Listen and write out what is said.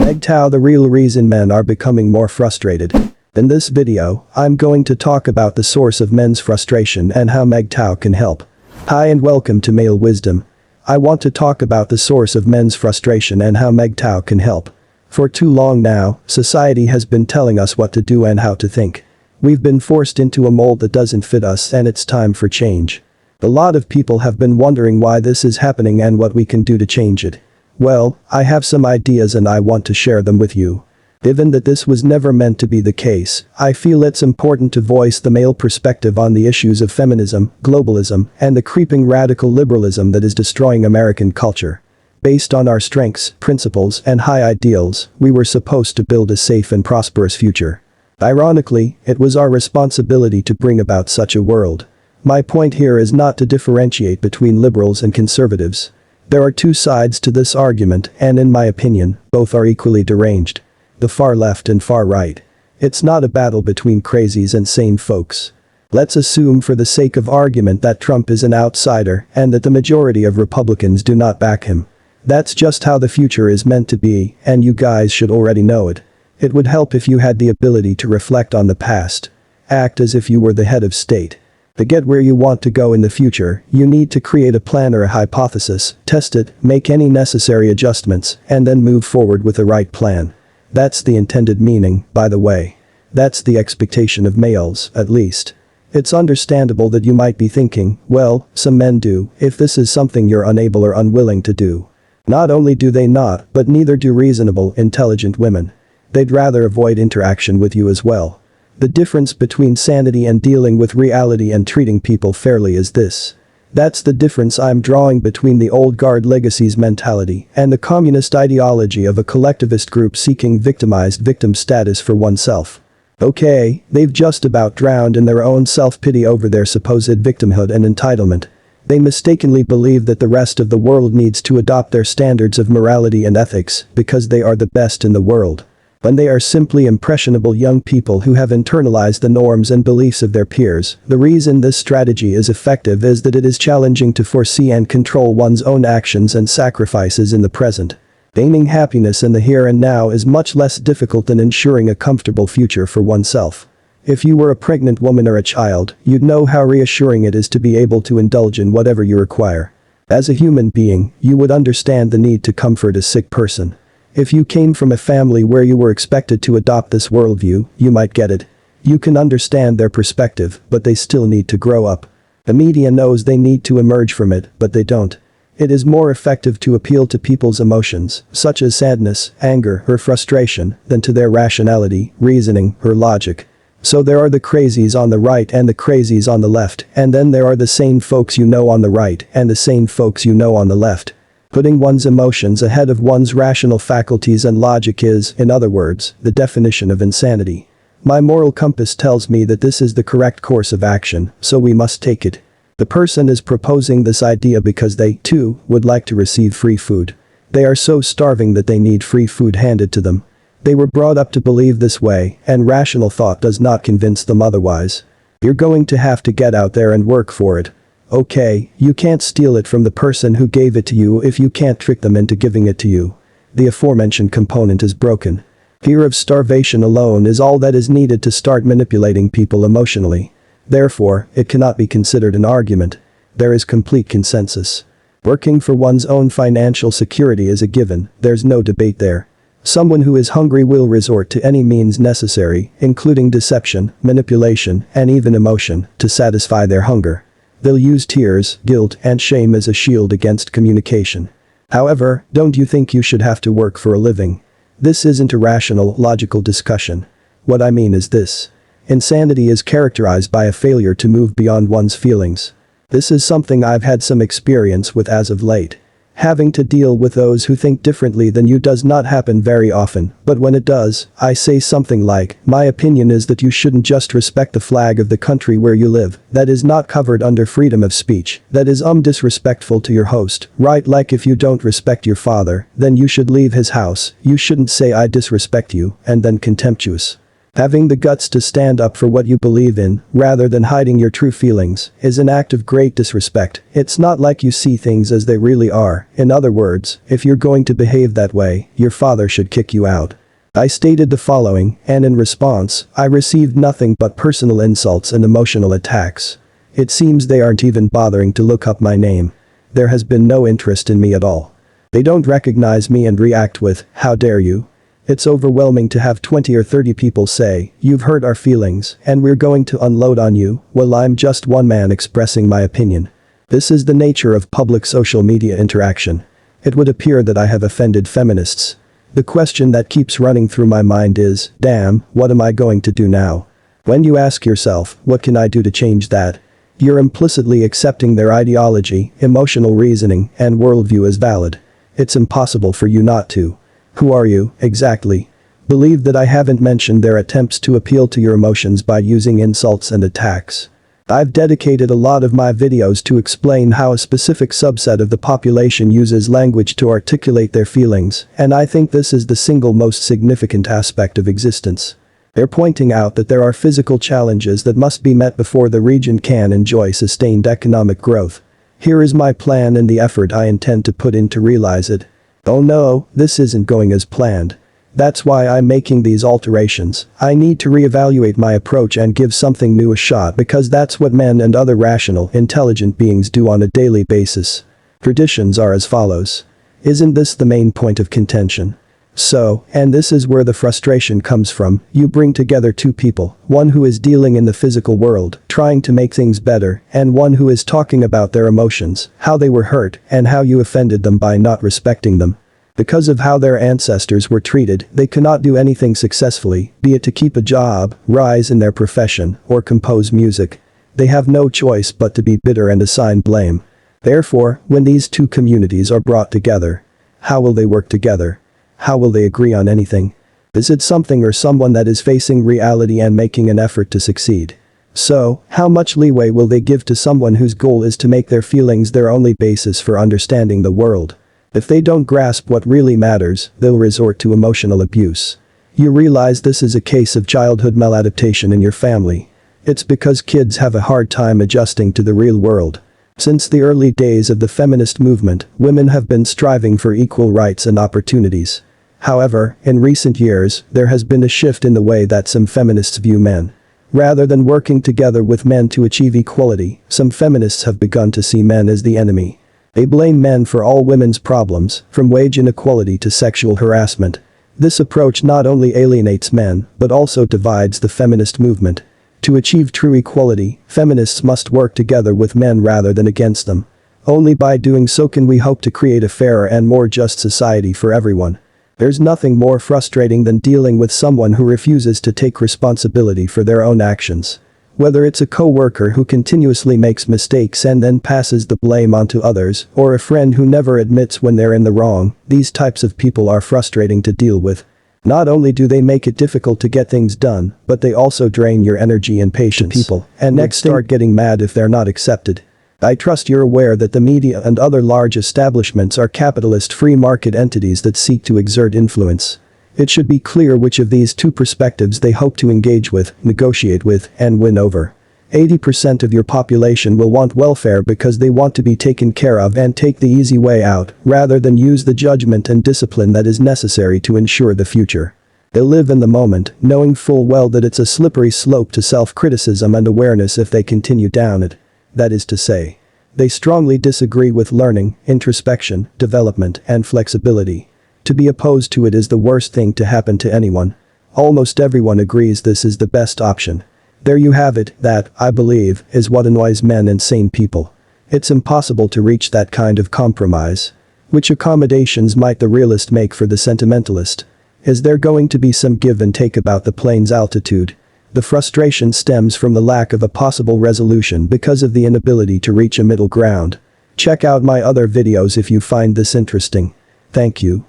MGTOW, the real reason men are becoming more frustrated. In this video, I'm going to talk about the source of men's frustration and how MGTOW can help. Hi and welcome to Male Wisdom. I want to talk about the source of men's frustration and how MGTOW can help. For too long now, society has been telling us what to do and how to think. We've been forced into a mold that doesn't fit us, and it's time for change. A lot of people have been wondering why this is happening and what we can do to change it. Well, I have some ideas and I want to share them with you. Given that this was never meant to be the case, I feel it's important to voice the male perspective on the issues of feminism, globalism, and the creeping radical liberalism that is destroying American culture. Based on our strengths, principles, and high ideals, we were supposed to build a safe and prosperous future. Ironically, it was our responsibility to bring about such a world. My point here is not to differentiate between liberals and conservatives. There are two sides to this argument, and in my opinion, both are equally deranged. The far left and far right. It's not a battle between crazies and sane folks. Let's assume for the sake of argument that Trump is an outsider and that the majority of Republicans do not back him. That's just how the future is meant to be, and you guys should already know it. It would help if you had the ability to reflect on the past. Act as if you were the head of state. To get where you want to go in the future, you need to create a plan or a hypothesis, test it, make any necessary adjustments, and then move forward with the right plan. That's the intended meaning, by the way. That's the expectation of males, at least. It's understandable that you might be thinking, well, some men do, if this is something you're unable or unwilling to do. Not only do they not, but neither do reasonable, intelligent women. They'd rather avoid interaction with you as well. The difference between sanity and dealing with reality and treating people fairly is this. That's the difference I'm drawing between the old guard legacies mentality and the communist ideology of a collectivist group seeking victimized victim status for oneself. Okay, they've just about drowned in their own self-pity over their supposed victimhood and entitlement. They mistakenly believe that the rest of the world needs to adopt their standards of morality and ethics because they are the best in the world. When they are simply impressionable young people who have internalized the norms and beliefs of their peers. The reason this strategy is effective is that it is challenging to foresee and control one's own actions and sacrifices in the present. Gaining happiness in the here and now is much less difficult than ensuring a comfortable future for oneself. If you were a pregnant woman or a child, you'd know how reassuring it is to be able to indulge in whatever you require. As a human being, you would understand the need to comfort a sick person. If you came from a family where you were expected to adopt this worldview, you might get it. You can understand their perspective, but they still need to grow up. The media knows they need to emerge from it, but they don't. It is more effective to appeal to people's emotions, such as sadness, anger, or frustration, than to their rationality, reasoning, or logic. So there are the crazies on the right and the crazies on the left, and then there are the sane folks you know on the right and the sane folks you know on the left. Putting one's emotions ahead of one's rational faculties and logic is, in other words, the definition of insanity. My moral compass tells me that this is the correct course of action, so we must take it. The person is proposing this idea because they, too, would like to receive free food. They are so starving that they need free food handed to them. They were brought up to believe this way, and rational thought does not convince them otherwise. You're going to have to get out there and work for it. Okay, you can't steal it from the person who gave it to you if you can't trick them into giving it to you. The aforementioned component is broken. Fear of starvation alone is all that is needed to start manipulating people emotionally. Therefore, it cannot be considered an argument. There is complete consensus. Working for one's own financial security is a given, there's no debate there. Someone who is hungry will resort to any means necessary, including deception, manipulation, and even emotion, to satisfy their hunger. They'll use tears, guilt, and shame as a shield against communication. However, don't you think you should have to work for a living? This isn't a rational, logical discussion. What I mean is this. Insanity is characterized by a failure to move beyond one's feelings. This is something I've had some experience with as of late. Having to deal with those who think differently than you does not happen very often, but when it does, I say something like, my opinion is that you shouldn't just respect the flag of the country where you live, that is not covered under freedom of speech, that is disrespectful to your host, right? Like if you don't respect your father, then you should leave his house, you shouldn't say I disrespect you, and then contemptuous. Having the guts to stand up for what you believe in, rather than hiding your true feelings, is an act of great disrespect. It's not like you see things as they really are. In other words, if you're going to behave that way, your father should kick you out. I stated the following, and in response, I received nothing but personal insults and emotional attacks. It seems they aren't even bothering to look up my name. There has been no interest in me at all. They don't recognize me and react with, "How dare you?" It's overwhelming to have 20 or 30 people say, "You've hurt our feelings, and we're going to unload on you." Well, I'm just one man expressing my opinion. This is the nature of public social media interaction. It would appear that I have offended feminists. The question that keeps running through my mind is, damn, what am I going to do now? When you ask yourself, what can I do to change that? You're implicitly accepting their ideology, emotional reasoning, and worldview as valid. It's impossible for you not to. Who are you, exactly? Believe that I haven't mentioned their attempts to appeal to your emotions by using insults and attacks. I've dedicated a lot of my videos to explain how a specific subset of the population uses language to articulate their feelings, and I think this is the single most significant aspect of existence. They're pointing out that there are physical challenges that must be met before the region can enjoy sustained economic growth. Here is my plan and the effort I intend to put in to realize it. Oh no, this isn't going as planned. That's why I'm making these alterations. I need to reevaluate my approach and give something new a shot because that's what men and other rational, intelligent beings do on a daily basis. Traditions are as follows. Isn't this the main point of contention? So, and this is where the frustration comes from, you bring together two people, one who is dealing in the physical world, trying to make things better, and one who is talking about their emotions, how they were hurt, and how you offended them by not respecting them. Because of how their ancestors were treated, they cannot do anything successfully, be it to keep a job, rise in their profession, or compose music. They have no choice but to be bitter and assign blame. Therefore, when these two communities are brought together, how will they work together? How will they agree on anything? Is it something or someone that is facing reality and making an effort to succeed? So, how much leeway will they give to someone whose goal is to make their feelings their only basis for understanding the world? If they don't grasp what really matters, they'll resort to emotional abuse. You realize this is a case of childhood maladaptation in your family. It's because kids have a hard time adjusting to the real world. Since the early days of the feminist movement, women have been striving for equal rights and opportunities. However, in recent years, there has been a shift in the way that some feminists view men. Rather than working together with men to achieve equality, some feminists have begun to see men as the enemy. They blame men for all women's problems, from wage inequality to sexual harassment. This approach not only alienates men, but also divides the feminist movement. To achieve true equality, feminists must work together with men rather than against them. Only by doing so can we hope to create a fairer and more just society for everyone. There's nothing more frustrating than dealing with someone who refuses to take responsibility for their own actions. Whether it's a co-worker who continuously makes mistakes and then passes the blame onto others, or a friend who never admits when they're in the wrong, these types of people are frustrating to deal with. Not only do they make it difficult to get things done, but they also drain your energy and patience. People, and next start getting mad if they're not accepted. I trust you're aware that the media and other large establishments are capitalist free market entities that seek to exert influence. It should be clear which of these two perspectives they hope to engage with, negotiate with, and win over. 80% of your population will want welfare because they want to be taken care of and take the easy way out, rather than use the judgment and discipline that is necessary to ensure the future. They live in the moment, knowing full well that it's a slippery slope to self-criticism and awareness if they continue down it. That is to say, they strongly disagree with learning, introspection, development, and flexibility. To be opposed to it is the worst thing to happen to anyone. Almost everyone agrees this is the best option. There you have it, that, I believe, is what annoys men and sane people. It's impossible to reach that kind of compromise. Which accommodations might the realist make for the sentimentalist? Is there going to be some give and take about the plane's altitude? The frustration stems from the lack of a possible resolution because of the inability to reach a middle ground. Check out my other videos if you find this interesting. Thank you.